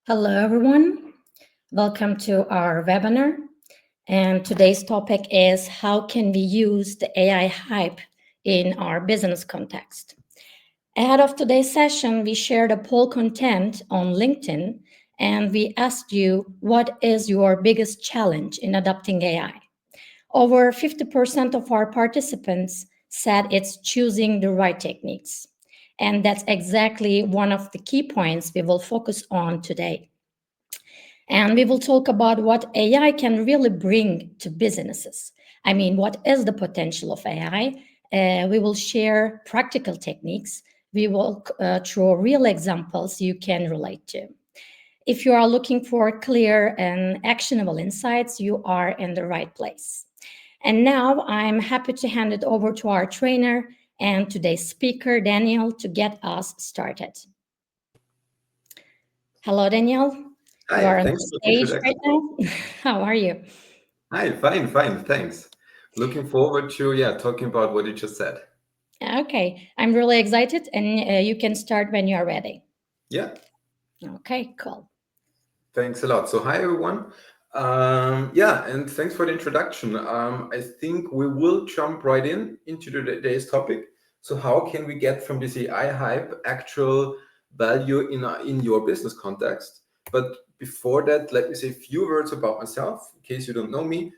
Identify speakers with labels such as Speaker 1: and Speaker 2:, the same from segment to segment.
Speaker 1: Hello, everyone. Welcome to our webinar. And today's topic is how can we use the AI hype in our business context? Ahead of today's session, we shared a poll content on LinkedIn, and we asked you, what is your biggest challenge in adopting AI? Over 50% of our participants said it's choosing the right techniques. And that's exactly one of the key points we will focus on today. And we will talk about what AI can really bring to businesses. I mean, what is the potential of AI? We will share practical techniques. We will throw real examples you can relate to. If you are looking for clear and actionable insights, you are in the right place. And now I'm happy to hand it over to our trainer and today's speaker, Daniel, to get us started. Hello, Daniel.
Speaker 2: Hi,
Speaker 1: You are on
Speaker 2: thanks
Speaker 1: the
Speaker 2: for the
Speaker 1: stage
Speaker 2: introduction.
Speaker 1: right now. How are you?
Speaker 2: Hi, fine, thanks. Looking forward to talking about what you just said.
Speaker 1: Okay, I'm really excited, and you can start when you are ready.
Speaker 2: Yeah,
Speaker 1: Okay, cool.
Speaker 2: thanks a lot. So hi everyone. And thanks for the introduction. I think we will jump right into today's topic. So how can we get from this AI hype actual value in your business context? But before that, let me say a few words about myself, in case you don't know me.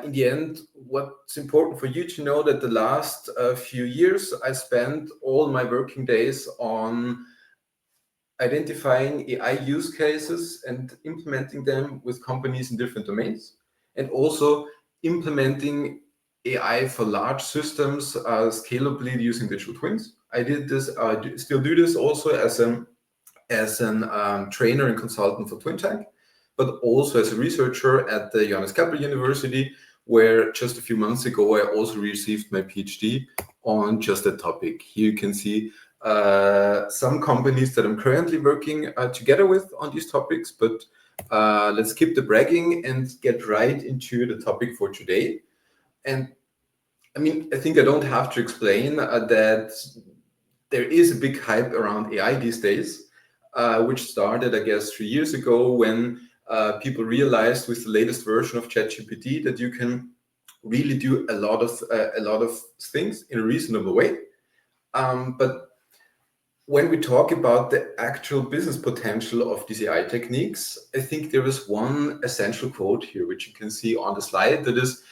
Speaker 2: In the end, what's important for you to know that the last few years, I spent all my working days on identifying AI use cases and implementing them with companies in different domains, and also implementing AI for large systems scalably using digital twins. I did this, still do this also as an trainer and consultant for TwinTech, but also as a researcher at the 𝙗𝙗𝙪𝙨 University, where just a few months ago I also received my PhD on just that topic. Here you can see some companies that I'm currently working together with on these topics, but let's skip the bragging and get right into the topic for today. And I mean, I think I don't have to explain that there is a big hype around AI these days, which started, I guess, 3 years ago when people realized with the latest version of ChatGPT that you can really do a lot of things in a reasonable way. But when we talk about the actual business potential of these AI techniques, I think there is one essential quote here, which you can see on the slide, that is,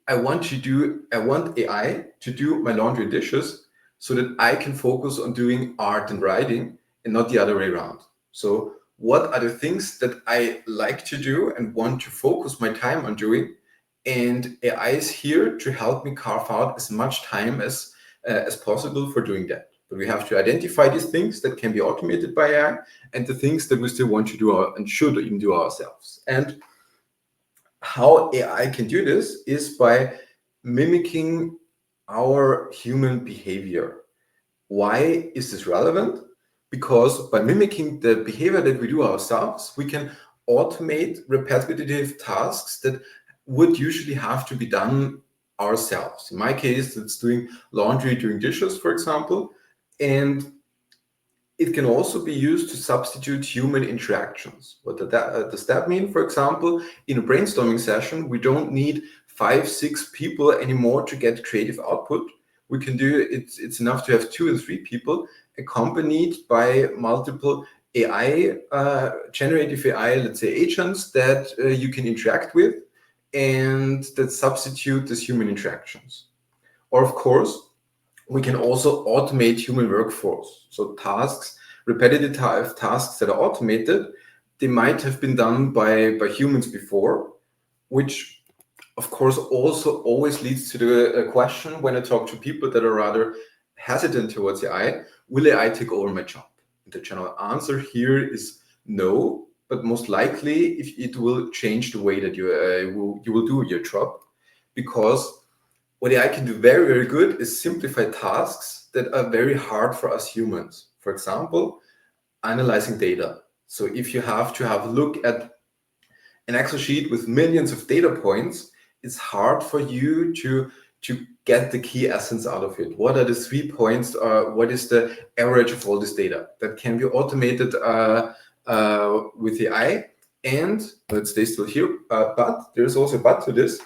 Speaker 2: I want AI to do my laundry and dishes so that I can focus on doing art and writing and not the other way around. So what are the things that I like to do and want to focus my time on doing? And AI is here to help me carve out as much time as possible for doing that. But we have to identify these things that can be automated by AI and the things that we still want to do and should even do ourselves. And how AI can do this is by mimicking our human behavior. Why is this relevant? Because by mimicking the behavior that we do ourselves, we can automate repetitive tasks that would usually have to be done ourselves. In my case, it's doing laundry, doing dishes, for example. And it can also be used to substitute human interactions. What does that mean? For example, in a brainstorming session, we don't need 5, 6 people anymore to get creative output. We can do it's enough to have 2 and 3 people accompanied by multiple AI, generative AI, let's say agents that you can interact with and that substitute these human interactions. Or of course, we can also automate human workforce. So tasks, repetitive tasks that are automated, they might have been done by humans before, which of course also always leads to the question when I talk to people that are rather hesitant towards AI, will AI take over my job? And the general answer here is no, but most likely if it will change the way that you will do your job, because what AI can do very, very good is simplify tasks that are very hard for us humans. For example, analyzing data. So if you have to have a look at an Excel sheet with millions of data points, it's hard for you to get the key essence out of it. What are the 3 points? What is the average of all this data? That can be automated with AI. And let's stay still here. But there's also a but to this.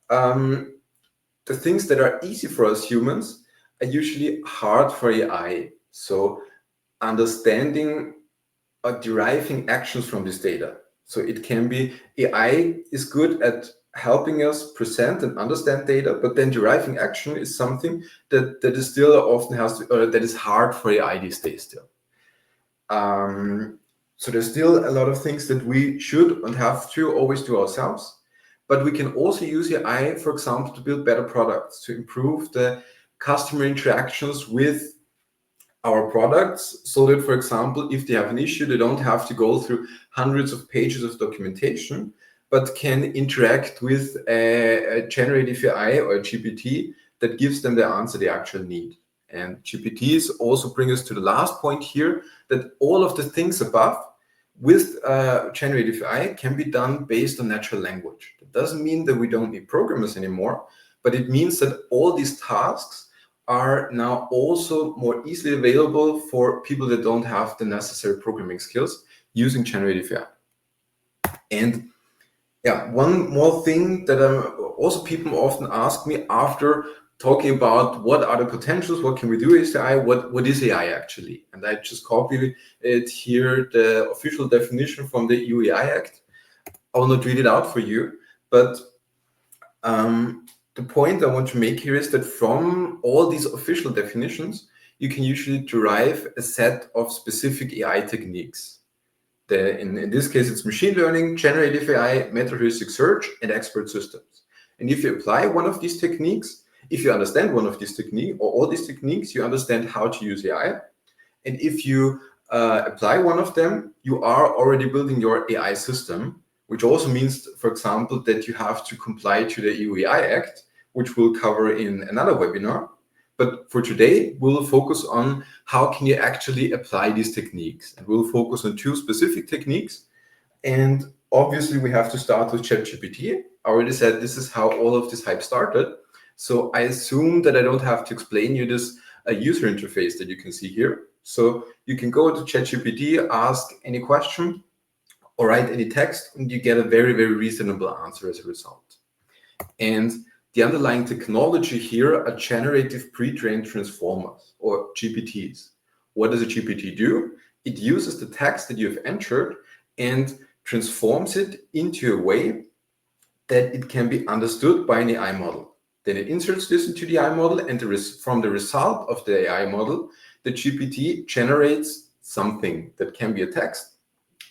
Speaker 2: The things that are easy for us humans are usually hard for AI. So understanding or deriving actions from this data. So it can be AI is good at helping us present and understand data, but then deriving action is something that is still often that is hard for AI these days still. So there's still a lot of things that we should and have to always do ourselves. But we can also use AI, for example, to build better products, to improve the customer interactions with our products, so that, for example, if they have an issue, they don't have to go through hundreds of pages of documentation, but can interact with a generative AI or a GPT that gives them the answer they actually need. And GPTs also bring us to the last point here, that all of the things above with generative AI can be done based on natural language. That doesn't mean that we don't need programmers anymore, but it means that all these tasks are now also more easily available for people that don't have the necessary programming skills using generative AI. And yeah, one more thing that also people often ask me after talking about what are the potentials, what can we do with AI, what is AI actually? And I just copied it here, the official definition from the EU AI Act. I will not read it out for you, but the point I want to make here is that from all these official definitions, you can usually derive a set of specific AI techniques. In this case, it's machine learning, generative AI, meta-heuristic search, and expert systems. And if you apply one of these techniques, if you understand one of these techniques or all these techniques, you understand how to use AI. And if you apply one of them, you are already building your AI system, which also means, for example, that you have to comply to the EU AI Act, which we'll cover in another webinar. But for today, we'll focus on how can you actually apply these techniques. And we'll focus on two specific techniques. And obviously, we have to start with ChatGPT. I already said this is how all of this hype started. So I assume that I don't have to explain you this user interface that you can see here. So you can go to ChatGPT, ask any question, or write any text, and you get a very, very reasonable answer as a result. And the underlying technology here are generative pre-trained transformers, or GPTs. What does a GPT do? It uses the text that you've entered and transforms it into a way that it can be understood by an AI model. Then it inserts this into the AI model, and from the result of the AI model, the GPT generates something that can be a text,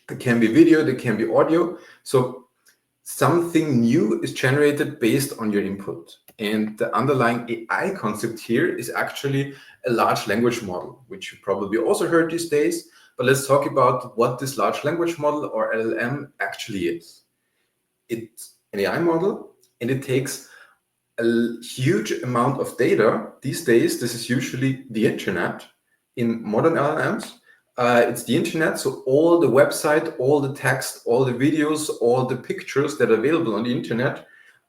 Speaker 2: that can be video, that can be audio. So something new is generated based on your input. And the underlying AI concept here is actually a large language model, which you probably also heard these days. But let's talk about what this large language model, or LLM, actually is. It's an AI model, and it takes a huge amount of data. These days, this is usually the internet in modern LLMs. It's the internet, so all the website, all the text, all the videos, all the pictures that are available on the internet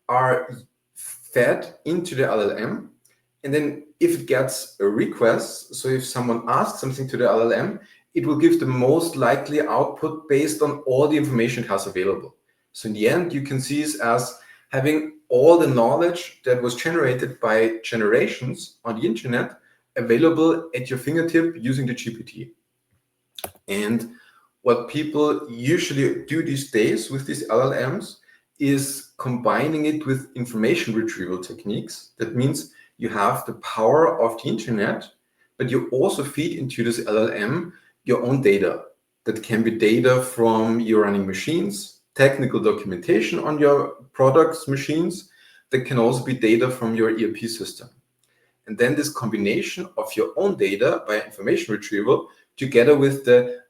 Speaker 2: are fed into the LLM. And then if it gets a request, so if someone asks something to the LLM, it will give the most likely output based on all the information it has available. So in the end, you can see it as having all the knowledge that was generated by generations on the internet available at your fingertip using the GPT. And what people usually do these days with these LLMs is combining it with information retrieval techniques. That means you have the power of the internet, but you also feed into this LLM your own data. That can be data from your running machines, technical documentation on your products machines. That can also be data from your ERP system. And then this combination of your own data by information retrieval together with the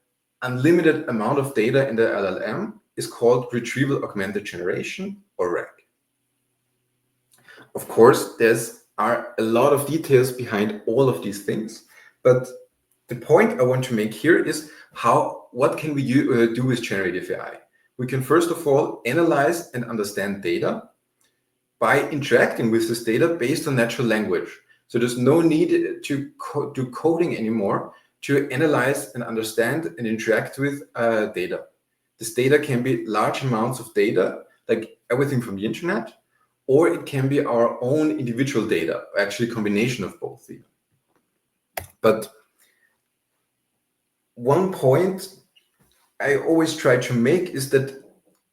Speaker 2: unlimited amount of data in the LLM is called retrieval augmented generation, or RAG. Of course, are a lot of details behind all of these things, but the point I want to make here is what can we do with generative AI? We can first of all analyze and understand data by interacting with this data based on natural language. So there's no need to do coding anymore, to analyze and understand and interact with data. This data can be large amounts of data, like everything from the internet, or it can be our own individual data, actually a combination of both data. But one point I always try to make is that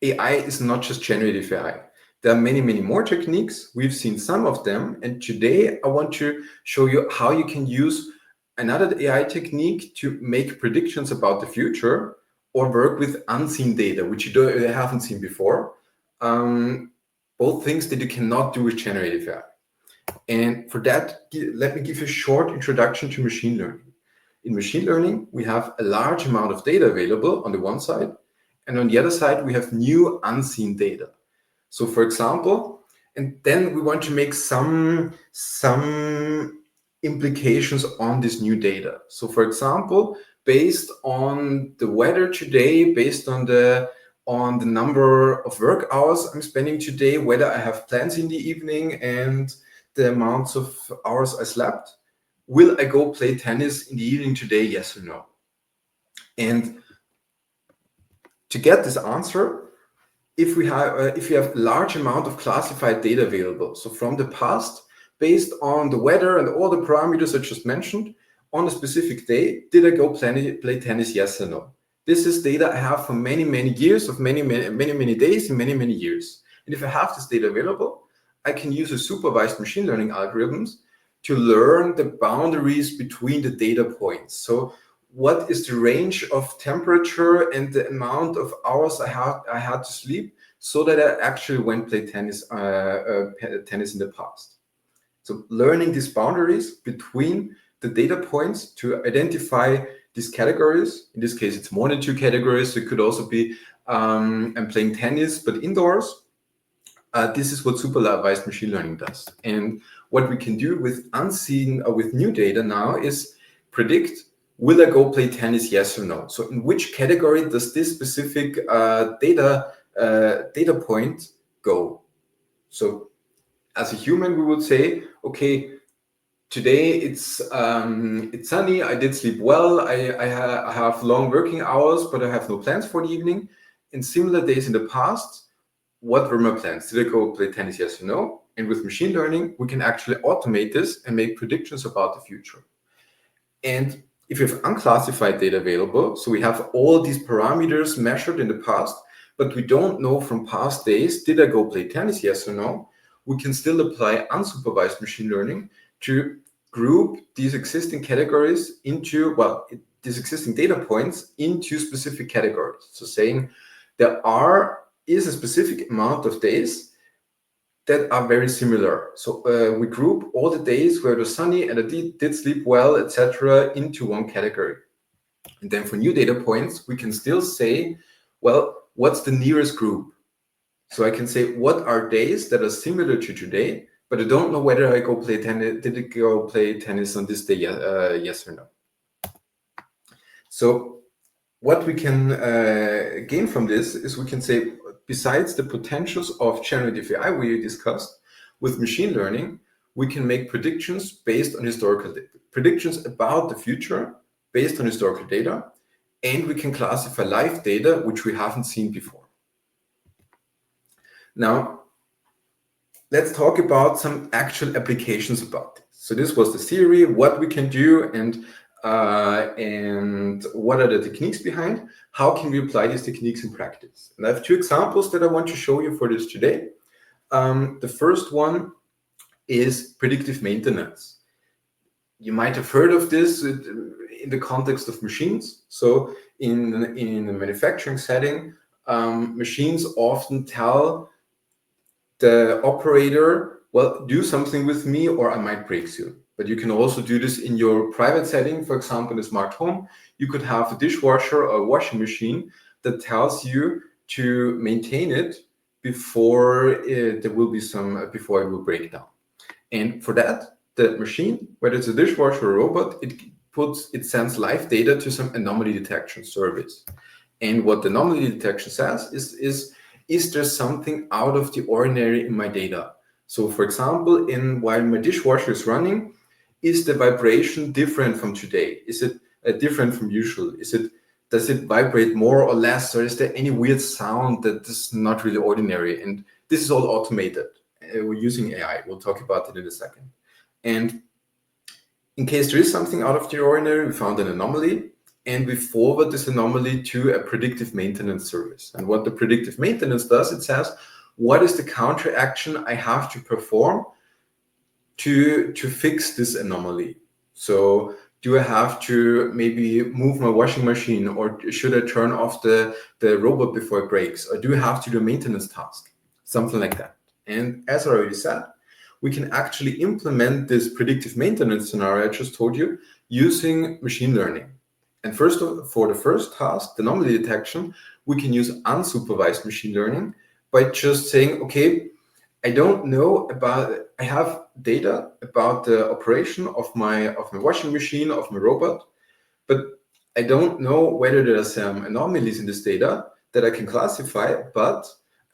Speaker 2: AI is not just generative AI. There are many, many more techniques. We've seen some of them. And today I want to show you how you can use another AI technique to make predictions about the future or work with unseen data, which you haven't seen before. Both things that you cannot do with generative AI. And for that, let me give you a short introduction to machine learning. In machine learning, we have a large amount of data available on the one side, and on the other side, we have new unseen data. So for example, and then we want to make some implications on this new data. So for example, based on the weather today, based on the number of work hours I'm spending today, whether I have plans in the evening and the amounts of hours I slept, will I go play tennis in the evening today, yes or no? And to get this answer, if you have a large amount of classified data available, so from the past, based on the weather and all the parameters I just mentioned, on a specific day, did I go play tennis, yes or no? This is data I have for many, many years, of many days in many years. And if I have this data available, I can use a supervised machine learning algorithms to learn the boundaries between the data points. So what is the range of temperature and the amount of hours I had to sleep so that I actually went play tennis in the past. So learning these boundaries between the data points to identify these categories. In this case, it's more than 2 categories. So it could also be I'm playing tennis, but indoors. This is what supervised machine learning does. And what we can do with unseen or with new data now is predict, will I go play tennis, yes or no? So in which category does this specific data point go? So as a human, we would say, okay, today it's sunny, I did sleep well, I have long working hours, but I have no plans for the evening. In similar days in the past, what were my plans? Did I go play tennis, yes or no? And with machine learning, we can actually automate this and make predictions about the future. And if you have unclassified data available, so we have all these parameters measured in the past, but we don't know from past days, did I go play tennis, yes or no? We can still apply unsupervised machine learning to group these existing categories into, these existing data points into specific categories. So saying there is a specific amount of days that are very similar. So we group all the days where it was sunny and I did sleep well, etc., into one category. And then for new data points, we can still say, well, what's the nearest group? So I can say, what are days that are similar to today, but I don't know whether I go play tennis. Did I go play tennis on this day? Yes or no? So what we can gain from this is we can say, besides the potentials of generative AI we discussed, with machine learning, we can make predictions based on historical data, predictions about the future based on historical data, and we can classify live data, which we haven't seen before. Now, let's talk about some actual applications about this. So this was the theory, what we can do, and what are the techniques behind? How can we apply these techniques in practice? And I have 2 examples that I want to show you for this today. The first one is predictive maintenance. You might have heard of this in the context of machines. So in a manufacturing setting, machines often tell the operator, well, do something with me or I might break soon. But you can also do this in your private setting. For example, in a smart home, you could have a dishwasher or a washing machine that tells you to maintain it before it will break down. And for that, the machine, whether it's a dishwasher or a robot, it sends live data to some anomaly detection service. And what the anomaly detection says is there something out of the ordinary in my data? So for example, while my dishwasher is running, is the vibration different from today? Is it different from usual? Does it vibrate more or less, or is there any weird sound that is not really ordinary? And this is all automated. We're using AI. We'll talk about it in a second. And in case there is something out of the ordinary, we found an anomaly, and we forward this anomaly to a predictive maintenance service. And what the predictive maintenance does, it says, what is the counteraction I have to perform to fix this anomaly? So do I have to maybe move my washing machine, or should I turn off the robot before it breaks? Or do I have to do a maintenance task? Something like that. And as I already said, we can actually implement this predictive maintenance scenario I just told you using machine learning. And for the first task, the anomaly detection, we can use unsupervised machine learning by just saying, okay, I don't know I have data about the operation of my washing machine, of my robot, but I don't know whether there are some anomalies in this data that I can classify, but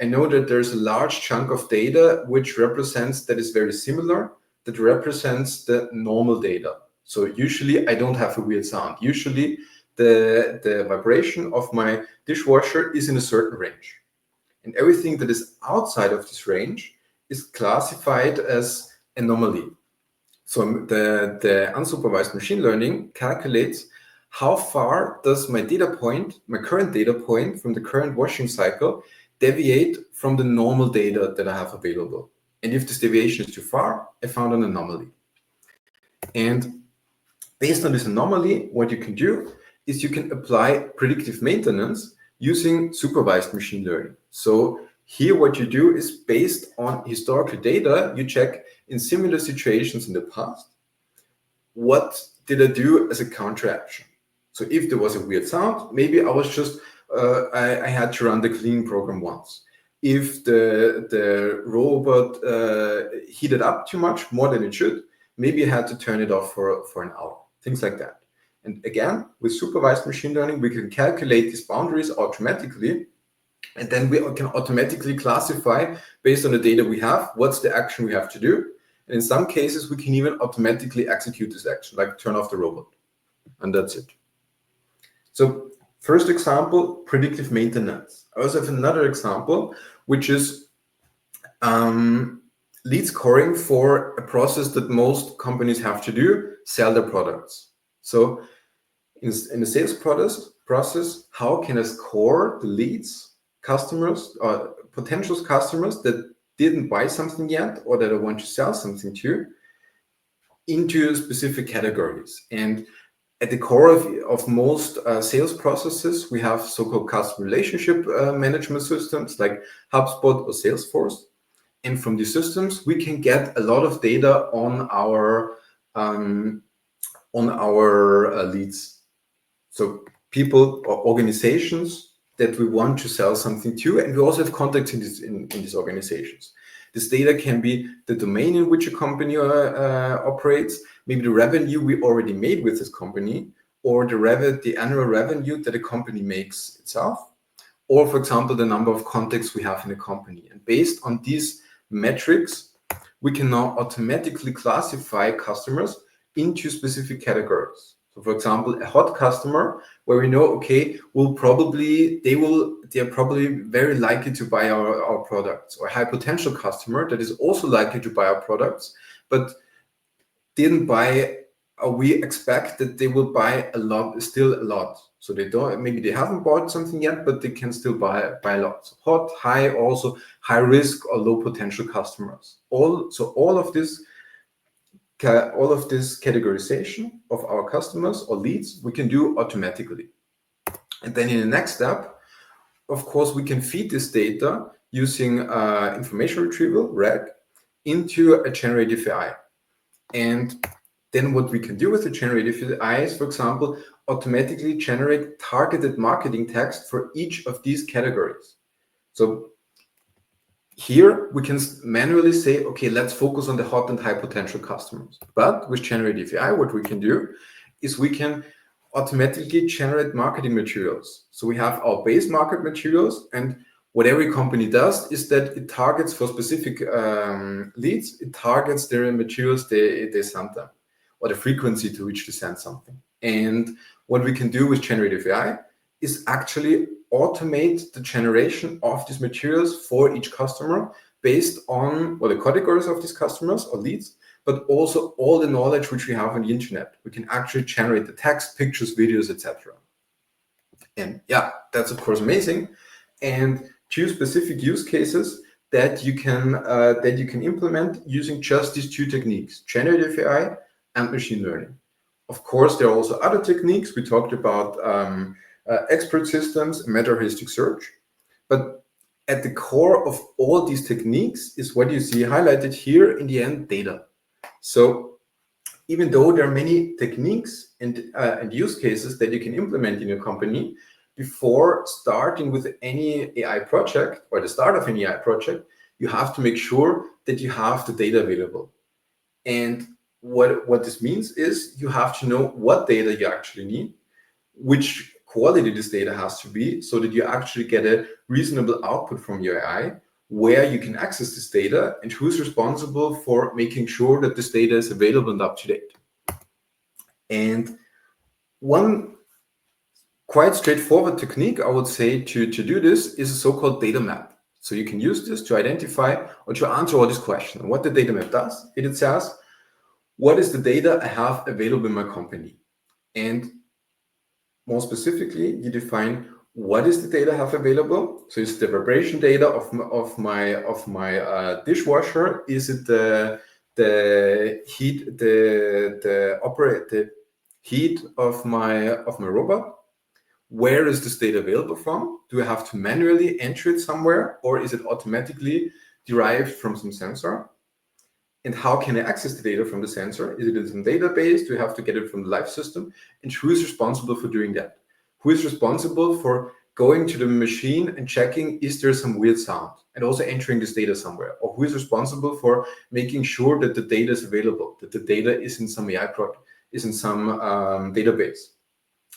Speaker 2: I know that there's a large chunk of data which represents that is very similar, that represents the normal data. So usually I don't have a weird sound. Usually the vibration of my dishwasher is in a certain range. And everything that is outside of this range is classified as anomaly. So the unsupervised machine learning calculates how far does my current data point from the current washing cycle deviate from the normal data that I have available. And if this deviation is too far, I found an anomaly. And based on this anomaly, what you can do is you can apply predictive maintenance using supervised machine learning. So here what you do is, based on historical data, you check in similar situations in the past, what did I do as a counteraction? So if there was a weird sound, maybe I was just, I had to run the cleaning program once. If the robot heated up too much, more than it should, maybe I had to turn it off for an hour, things like that. And again, with supervised machine learning, we can calculate these boundaries automatically, and then we can automatically classify, based on the data we have, what's the action we have to do. And in some cases, we can even automatically execute this action, like turn off the robot, and that's it. So first example, predictive maintenance. I also have another example, which is lead scoring for a process that most companies have to do, sell their products. So in the sales process, how can I score the leads, customers, or potential customers that didn't buy something yet, or that I want to sell something to, into specific categories? And at the core of most sales processes, we have so-called customer relationship management systems like HubSpot or Salesforce. And from these systems, we can get a lot of data on our leads. So people or organizations that we want to sell something to, and we also have contacts in these organizations. This data can be the domain in which a company operates, maybe the revenue we already made with this company, or the annual revenue that a company makes itself, or, for example, the number of contacts we have in a company. And based on these metrics, we can now automatically classify customers into specific categories. So, for example, a hot customer, where we know, okay, they are probably very likely to buy our products, or a high potential customer that is also likely to buy our products, but didn't buy, or we expect that they will buy still a lot. So maybe they haven't bought something yet, but they can still buy a lot. So hot, high, also high risk or low potential customers. All of this categorization of our customers or leads, we can do automatically. And then in the next step, of course, we can feed this data using information retrieval, RAG, into a generative AI. And then what we can do with the generative AI is, for example, automatically generate targeted marketing text for each of these categories. So here we can manually say, okay, let's focus on the hot and high potential customers. But with generative AI, what we can do is we can automatically generate marketing materials. So we have our base market materials, and what every company does is that it targets for specific leads, it targets their materials they send them, or the frequency to which they send something. And what we can do with generative AI is actually automate the generation of these materials for each customer based on the categories of these customers or leads, but also all the knowledge which we have on the internet. We can actually generate the text, pictures, videos, etc. And yeah, that's of course amazing. And two specific use cases that you can implement using just these two techniques, generative AI and machine learning. Of course, there are also other techniques. We talked about expert systems, meta-heuristic search, but at the core of all these techniques is what you see highlighted here in the end, data. So even though there are many techniques and use cases that you can implement in your company, before starting with any AI project or the start of an AI project, you have to make sure that you have the data available. And what this means is you have to know what data you actually need, which quality this data has to be, so that you actually get a reasonable output from your AI, where you can access this data and who's responsible for making sure that this data is available and up to date. And one quite straightforward technique, I would say, to do this is a so-called data map. So you can use this to identify or to answer all these questions. And what the data map does, it says, what is the data I have available in my company? And more specifically, you define what is the data I have available. So is the vibration data of my dishwasher? Is it the heat of my robot? Where is this data available from? Do I have to manually enter it somewhere, or is it automatically derived from some sensor? And how can I access the data from the sensor? Is it in some database? Do I have to get it from the live system? And who is responsible for doing that? Who is responsible for going to the machine and checking, is there some weird sound? And also entering this data somewhere? Or who is responsible for making sure that the data is available, that the data is in some AI product, is in some database?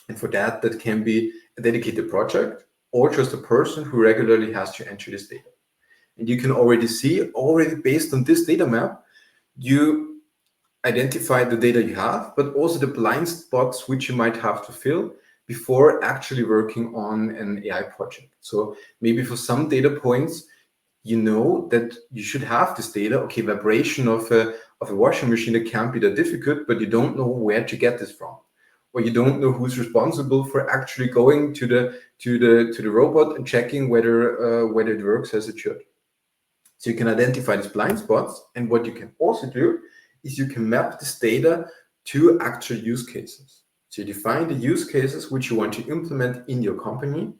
Speaker 2: And for that, that can be a dedicated project or just a person who regularly has to enter this data. And you can already see, based on this data map, you identify the data you have, but also the blind spots which you might have to fill before actually working on an AI project. So maybe for some data points, you know that you should have this data. Okay, vibration of a washing machine, it can't be that difficult, but you don't know where to get this from, or you don't know who's responsible for actually going to the robot and checking whether it works as it should. So you can identify these blind spots, and what you can also do is you can map this data to actual use cases. So you define the use cases which you want to implement in your company,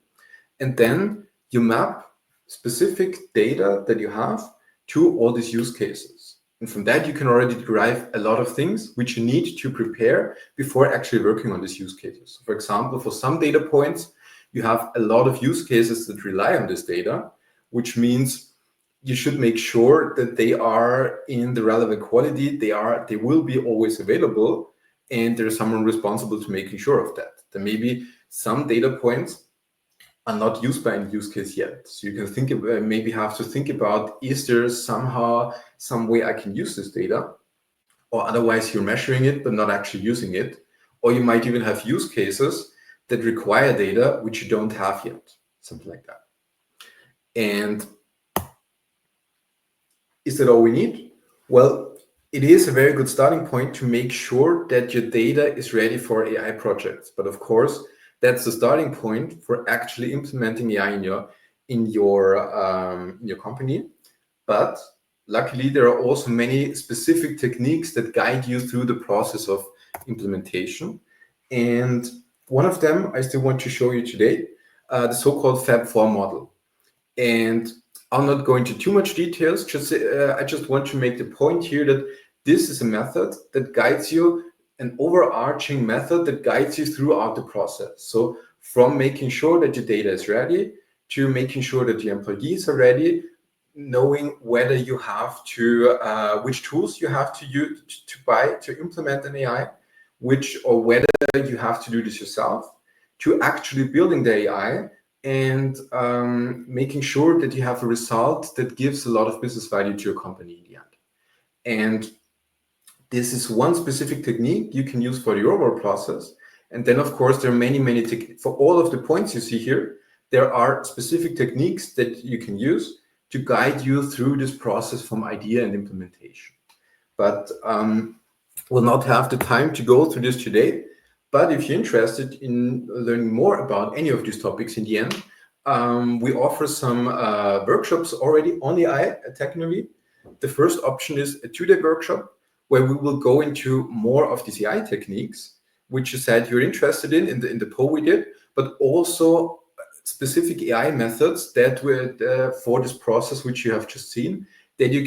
Speaker 2: and then you map specific data that you have to all these use cases. And from that, you can already derive a lot of things which you need to prepare before actually working on these use cases. So for example, for some data points, you have a lot of use cases that rely on this data, which means you should make sure that they are in the relevant quality, they will be always available, and there's someone responsible to making sure of that. There may be some data points are not used by any use case yet. So you can think about, maybe have to think about, is there somehow some way I can use this data? Or otherwise you're measuring it, but not actually using it. Or you might even have use cases that require data which you don't have yet, something like that. And is that all we need? Well, it is a very good starting point to make sure that your data is ready for AI projects. But of course, that's the starting point for actually implementing AI in your company. But luckily, there are also many specific techniques that guide you through the process of implementation. And one of them I still want to show you today, the so-called Fab4 model. And I'll not go into too much details. I just want to make the point here that this is a method that guides you, an overarching method that guides you throughout the process. So from making sure that your data is ready to making sure that your employees are ready, knowing whether you have to, which tools you have to use to buy to implement an AI, or whether you have to do this yourself, to actually building the AI and making sure that you have a result that gives a lot of business value to your company in the end. And this is one specific technique you can use for the overall process. And then, of course, there are many for all of the points you see here, there are specific techniques that you can use to guide you through this process from idea and implementation. But we'll not have the time to go through this today. But if you're interested in learning more about any of these topics in the end, we offer some workshops already on AI at Technovi. The first option is a 2-day workshop where we will go into more of these AI techniques, which you said you're interested in the poll we did, but also specific AI methods that were for this process, which you have just seen, that you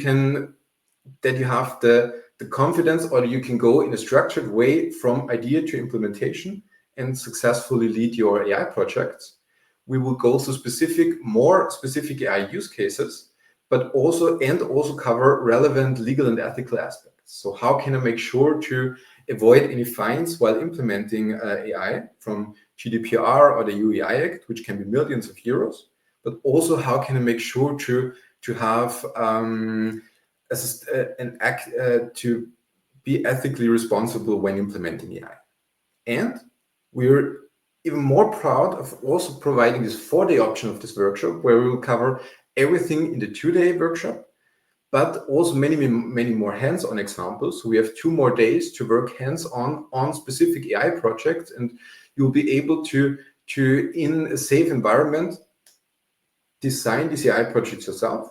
Speaker 2: have the confidence, or you can go in a structured way from idea to implementation and successfully lead your AI projects. We will go through more specific AI use cases, but also cover relevant legal and ethical aspects. So how can I make sure to avoid any fines while implementing AI from GDPR or the UEI Act, which can be millions of euros, but also how can I make sure to have to be ethically responsible when implementing AI. And we're even more proud of also providing this 4-day option of this workshop, where we will cover everything in the 2-day workshop, but also many more hands-on examples. So we have 2 more days to work hands-on on specific AI projects, and you'll be able to in a safe environment, design these AI projects yourself.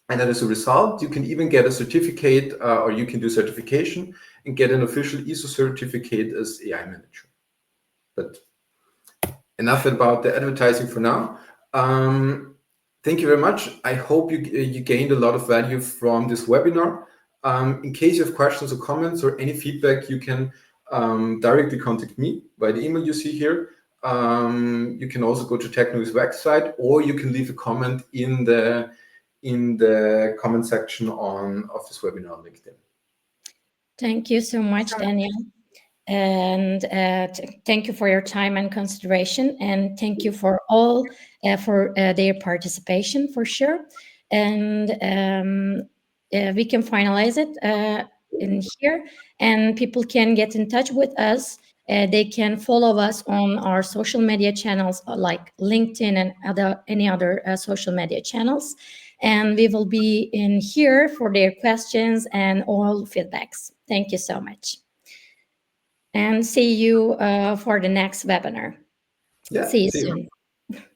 Speaker 2: And then as a result, you can even get a certificate, or you can do certification and get an official ISO certificate as AI manager. But enough about the advertising for now. Thank you very much. I hope you gained a lot of value from this webinar. In case you have questions or comments or any feedback, you can directly contact me by the email you see here. You can also go to Technovi's website, or you can leave a comment in the comment section of this webinar on LinkedIn.
Speaker 1: Thank you so much, Daniel. And thank you for your time and consideration, and thank you for all for their participation, for sure. And we can finalize it in here, and people can get in touch with us. They can follow us on our social media channels like LinkedIn and any other social media channels. And we will be in here for their questions and all feedbacks. Thank you so much. And see you for the next webinar.
Speaker 2: Yeah,
Speaker 1: see you soon.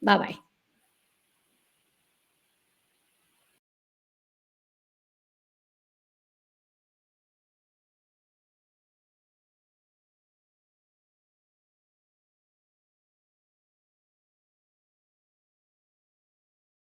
Speaker 1: Bye-bye.